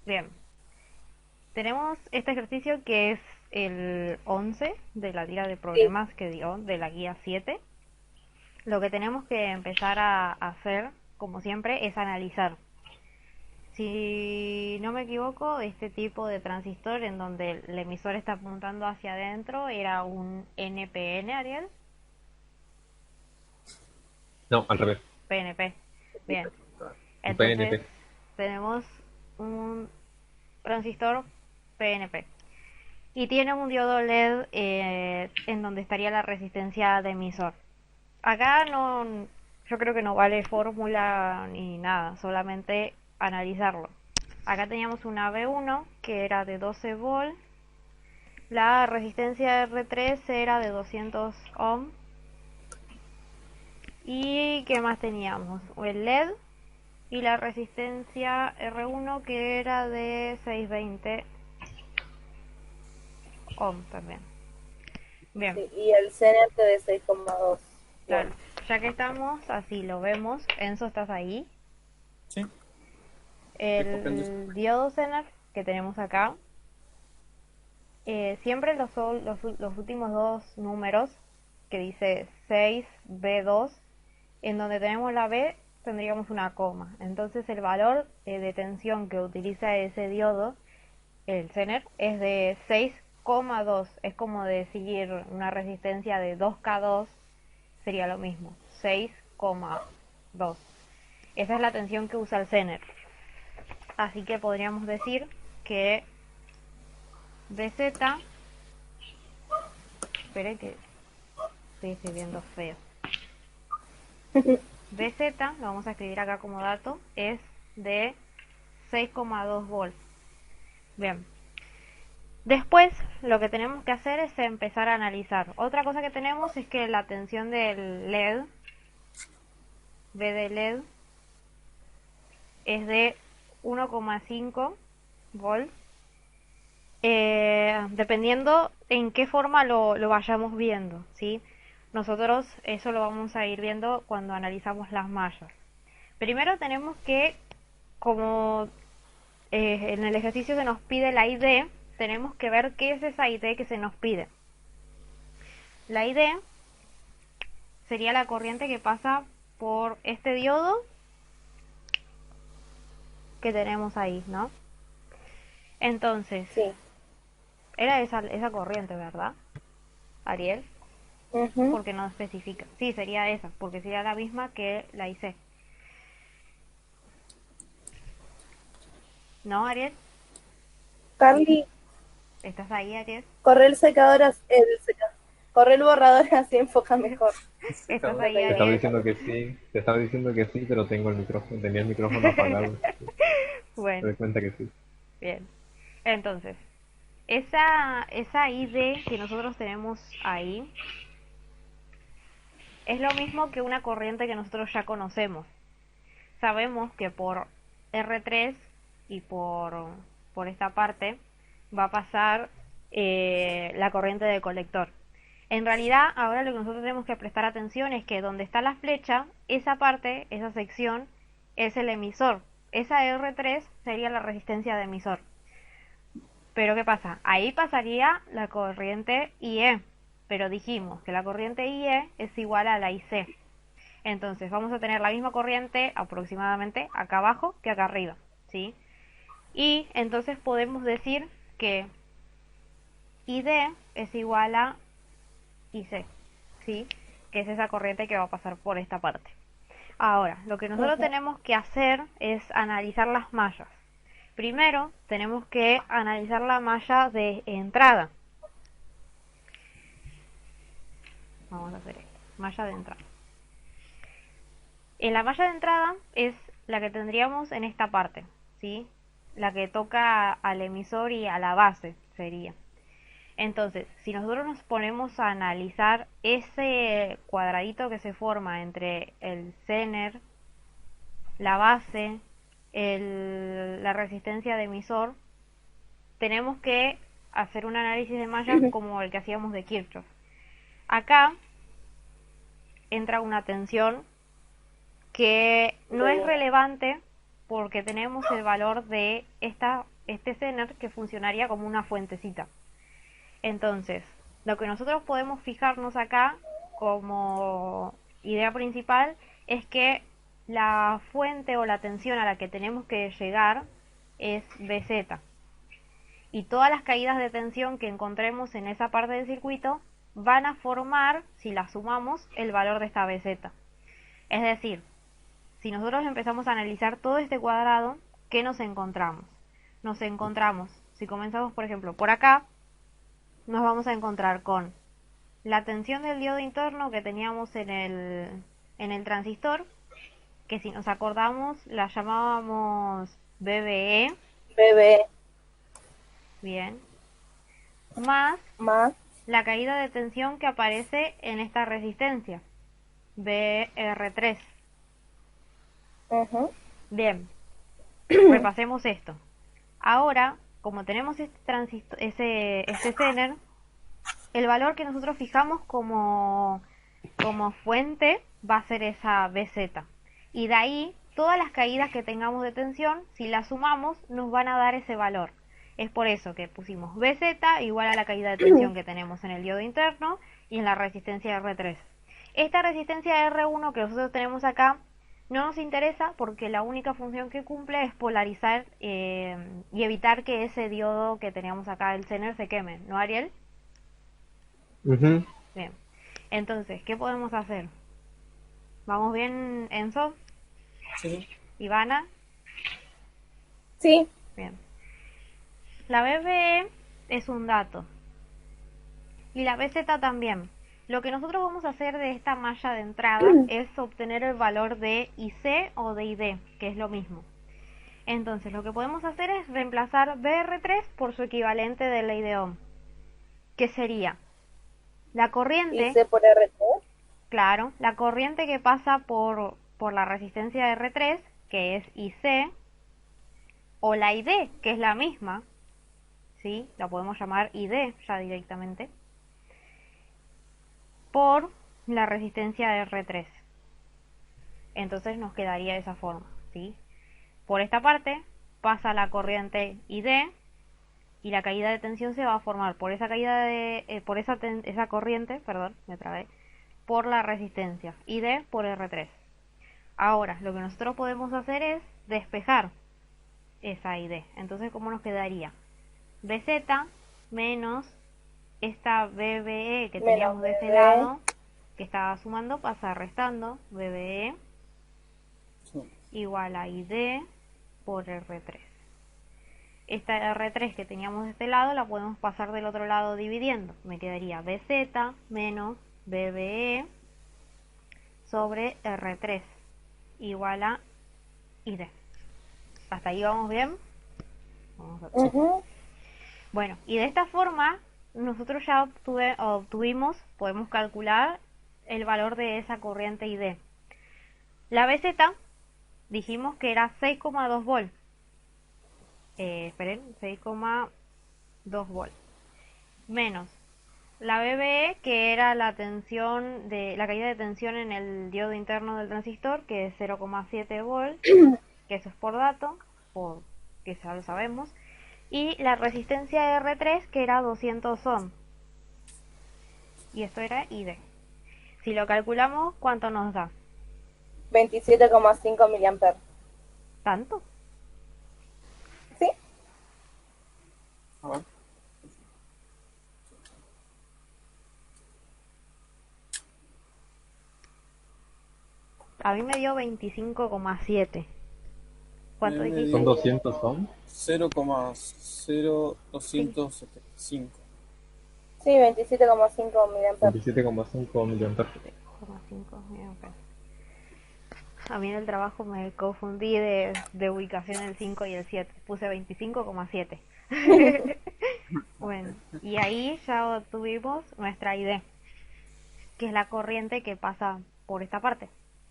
Bien, tenemos este ejercicio que es el 11 de la tira de Sí, problemas que dio de la guía 7. Lo que tenemos que empezar a hacer, como siempre, es analizar. Si no me equivoco, este tipo de transistor en donde el emisor está apuntando hacia adentro era un NPN, Ariel. no, al revés. PNP. Bien, Un entonces PNP. tenemos un transistor PNP. Y tiene un diodo LED en donde estaría la resistencia de emisor. Acá no, yo creo que no vale fórmula ni nada, solamente analizarlo. Acá teníamos una B1 que era de 12 volt, la resistencia R3 era de 200 ohm y ¿qué más teníamos? El LED y la resistencia R1 que era de 620 ohm también. Bien, Sí, y el CNT de 6,2 claro. volts. Ya que estamos, así lo vemos. Enzo, ¿estás ahí? Sí, estoy copiando eso. El diodo Zener que tenemos acá, siempre los últimos dos números, que dice 6B2, en donde tenemos la B, tendríamos una coma. Entonces el valor de tensión que utiliza ese diodo, el Zener, es de 6,2. Es como decir una resistencia de 2K2, sería lo mismo, 6,2. Esa es la tensión que usa el Zener. Así que podríamos decir que BZ, espere que estoy escribiendo feo. BZ, lo vamos a escribir acá como dato, es de 6,2 volts. Bien. Después lo que tenemos que hacer es empezar a analizar. Otra cosa que tenemos es que la tensión del LED, B de LED, es de 1,5 volts, dependiendo en qué forma lo vayamos viendo, ¿sí? Nosotros eso lo vamos a ir viendo cuando analizamos las mallas. Primero tenemos que, como en el ejercicio se nos pide la ID, tenemos que ver qué es esa ID que se nos pide. La ID sería la corriente que pasa por este diodo que tenemos ahí, ¿no? Entonces, Sí. era esa corriente, ¿verdad, Ariel? Ujú. Porque no especifica. Sí, sería esa, porque sería la misma que la IC. ¿No, Ariel? Carly, ¿Estás ahí, Ariel? corre el secador, corre el borrador así enfoca mejor. ¿Estás Lo ahí, que Te estaba Ariel? diciendo que sí, te estaba diciendo que sí, pero tengo el micrófono, tenía el micrófono apagado. Me Bueno, doy cuenta que sí. bien. Entonces, esa ID que nosotros tenemos ahí es lo mismo que una corriente que nosotros ya conocemos. Sabemos que por R3 y por esta parte va a pasar la corriente de colector. En realidad, ahora lo que nosotros tenemos que prestar atención es que donde está la flecha, esa parte, esa sección, es el emisor. Esa R3 sería la resistencia de emisor. Pero ¿qué pasa? Ahí pasaría la corriente IE. Pero dijimos que la corriente IE es igual a la IC. Entonces vamos a tener la misma corriente aproximadamente acá abajo que acá arriba, ¿sí? Y entonces podemos decir que ID es igual a IC, ¿sí? Que es esa corriente que va a pasar por esta parte. Ahora, lo que nosotros Ujú. tenemos que hacer es analizar las mallas. Primero tenemos que analizar la malla de entrada. Vamos a hacer esto, malla de entrada. En la malla de entrada es la que tendríamos en esta parte, ¿sí? La que toca al emisor y a la base sería. Entonces, si nosotros nos ponemos a analizar ese cuadradito que se forma entre el zener, la base, la resistencia de emisor, tenemos que hacer un análisis de malla como el que hacíamos de Kirchhoff. Acá entra una tensión que no es De relevante porque tenemos el valor de esta este Zener que funcionaría como una fuentecita. Entonces, lo que nosotros podemos fijarnos acá como idea principal es que la fuente o la tensión a la que tenemos que llegar es Bz. Y todas las caídas de tensión que encontremos en esa parte del circuito van a formar, si las sumamos, el valor de esta Bz. Es decir, si nosotros empezamos a analizar todo este cuadrado, ¿qué nos encontramos? Nos encontramos, si comenzamos por ejemplo por acá, nos vamos a encontrar con la tensión del diodo interno que teníamos en el transistor, que si nos acordamos la llamábamos BBE, BB bien, más más. la caída de tensión que aparece en esta resistencia, BR3. Ujú. Bien, repasemos esto. Ahora, como tenemos este transistor, este Zener, el valor que nosotros fijamos como fuente va a ser esa BZ. Y de ahí, todas las caídas que tengamos de tensión, si las sumamos, nos van a dar ese valor. Es por eso que pusimos BZ igual a la caída de tensión que tenemos en el diodo interno y en la resistencia R3. Esta resistencia R1 que nosotros tenemos acá no nos interesa porque la única función que cumple es polarizar y evitar que ese diodo que teníamos acá, el Zener, se queme, ¿no, Ariel? Ujú. Bien. Entonces, ¿qué podemos hacer? ¿Vamos bien, Enzo? Sí. ¿Ivana? Sí. Bien. La BBE es un dato. Y la BZ también. Lo que nosotros vamos a hacer de esta malla de entrada es obtener el valor de IC o de ID, que es lo mismo. Entonces, lo que podemos hacer es reemplazar BR3 por su equivalente de ley de Ohm. ¿Qué sería? La corriente, Y C por RT. claro, la corriente que pasa por la resistencia R3, que es IC, o la ID, que es la misma, ¿sí? La podemos llamar ID ya directamente, por la resistencia de R3. Entonces nos quedaría de esa forma, ¿sí? Por esta parte pasa la corriente ID y la caída de tensión se va a formar por esa caída de esa corriente, perdón, me trabé, por la resistencia ID por R3. Ahora, lo que nosotros podemos hacer es despejar esa ID. Entonces, ¿cómo nos quedaría? BZ menos esta BBE que teníamos de este lado, que estaba sumando, pasa restando, BBE Sí. igual a ID por R3. Esta R3 que teníamos de este lado la podemos pasar del otro lado dividiendo. Me quedaría BZ menos BBE sobre R3 igual a ID. ¿Hasta ahí vamos bien? Vamos a ver. Bueno, y de esta forma nosotros ya obtuvimos, podemos calcular el valor de esa corriente ID. La BZ dijimos que era 6,2 volt. Esperen, 6,2 volt. Menos la BBE, que era la tensión la caída de tensión en el diodo interno del transistor, que es 0,7 volt, que eso es por dato, que ya lo sabemos. Y la resistencia R3, que era 200 ohm. Y esto era ID. Si lo calculamos, ¿cuánto nos da? 27,5 miliamperes. ¿Tanto? ¿Sí? A ver. A mí me dio 25,7. ¿Cuánto Me dijiste? Son dio 200 ohm. 0,0275. Sí, 27,5 miliamperes. 27,5 miliamperes. 0,5, mira, ok. A mí en el trabajo me confundí de ubicación el 5 y el 7. Puse 25,7. Bueno, y ahí ya obtuvimos nuestra ID, que es la corriente que pasa por esta parte,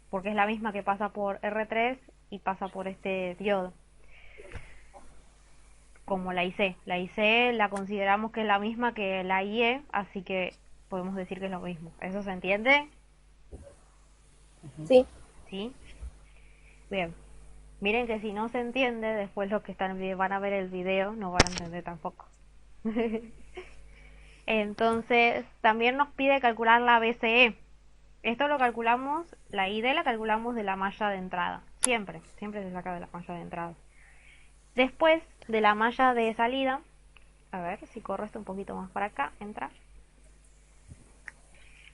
porque es la misma que pasa por R3 y pasa por este diodo. Como la IC. La IC la consideramos que es la misma que la IE, así que podemos decir que es lo mismo. ¿Eso se entiende? Sí. ¿Sí? Bien. Miren que si no se entiende, después los que van a ver el video no van a entender tampoco. Entonces, también nos pide calcular la BCE. Esto lo calculamos, la ID la calculamos de la malla de entrada. Siempre se saca de la malla de entrada. Después de la malla de salida, a ver si corro esto un poquito más para acá, entra.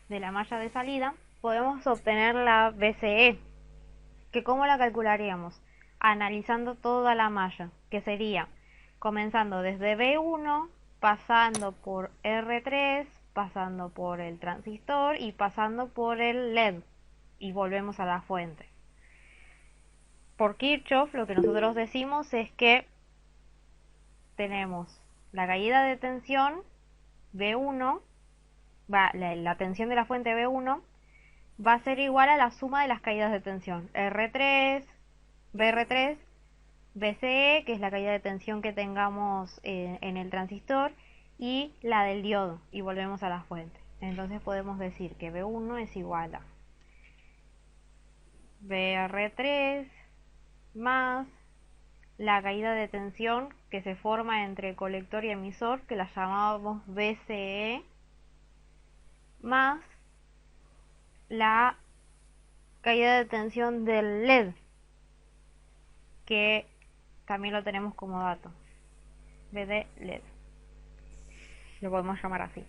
De la malla de salida, podemos obtener la BCE. ¿Que cómo la calcularíamos? Analizando toda la malla, que sería comenzando desde B1, pasando por R3, pasando por el transistor y pasando por el LED. Y volvemos a la fuente. Por Kirchhoff, lo que nosotros decimos es que tenemos la caída de tensión B1, la tensión de la fuente B1 va a ser igual a la suma de las caídas de tensión R3, BR3, BCE, que es la caída de tensión que tengamos en el transistor, y la del diodo, y volvemos a la fuente. Entonces podemos decir que B1 es igual a BR3 más la caída de tensión que se forma entre colector y emisor, que la llamábamos BCE, más la caída de tensión del LED, que también lo tenemos como dato, BD LED, lo podemos llamar así.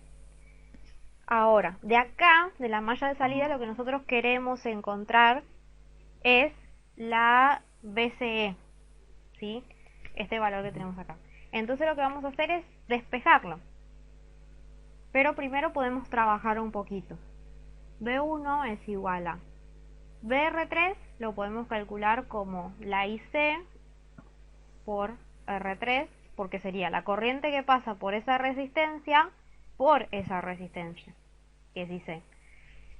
Ahora, de acá, de la malla de salida, lo que nosotros queremos encontrar es la BCE, ¿sí? Este valor que tenemos acá. Entonces lo que vamos a hacer es despejarlo. Pero primero podemos trabajar un poquito. B1 es igual a BR3, lo podemos calcular como la IC por R3, porque sería la corriente que pasa por esa resistencia, que es IC.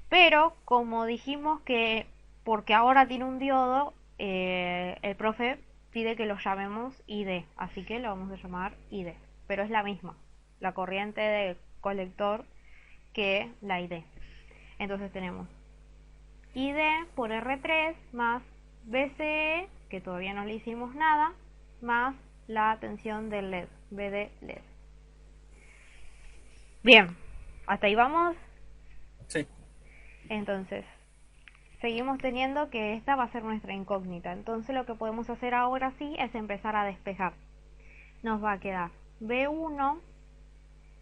Pero como dijimos que porque ahora tiene un diodo, el profe pide que lo llamemos ID, así que lo vamos a llamar ID, pero es la misma, la corriente de colector que la ID. Entonces tenemos ID por R3 más BCE, que todavía no le hicimos nada, más la tensión del LED, BD LED. Bien, hasta ahí vamos. Sí. Entonces, seguimos teniendo que esta va a ser nuestra incógnita. Entonces lo que podemos hacer ahora sí es empezar a despejar. Nos va a quedar B1,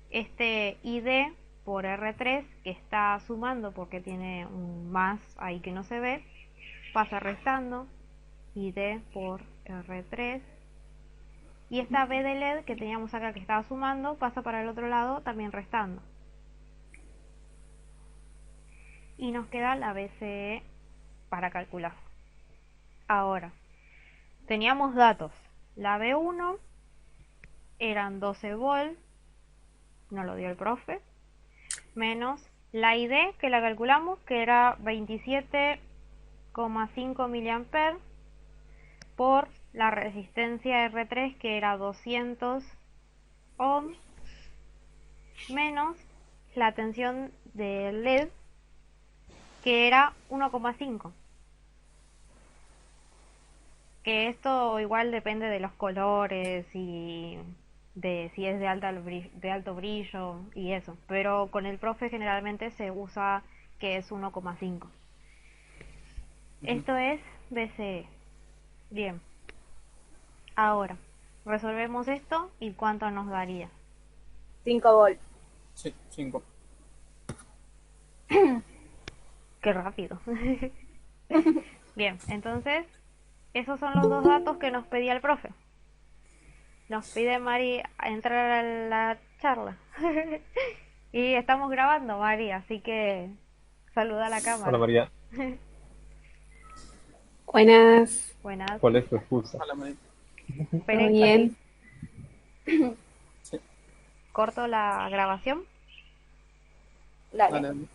este ID por R3, que está sumando porque tiene un más ahí que no se ve, pasa restando, ID por R3, y esta B de LED que teníamos acá que estaba sumando, pasa para el otro lado también restando. Y nos queda la BCE para calcular. Ahora, teníamos datos. La B1 eran 12 volts, no lo dio el profe, menos la ID que la calculamos, que era 27,5 mA, por la resistencia R3, que era 200 ohms, menos la tensión del LED, que era 1,5. Que esto igual depende de los colores y de si es de alto brillo y eso, pero con el profe generalmente se usa que es 1,5. Esto es BCE. Bien, ahora resolvemos esto y cuánto nos daría. 5 volts. Sí, 5. Qué rápido. Bien, entonces esos son los dos datos que nos pedía el profe. Nos pide Mari entrar a la charla. Y estamos grabando, Mari, así que saluda a la cámara. Hola María, Buenas, Buenas. ¿cuál es tu excusa? Hola, María. Esperen, ¿todo bien? Sí. corto la grabación. Dale. Dale.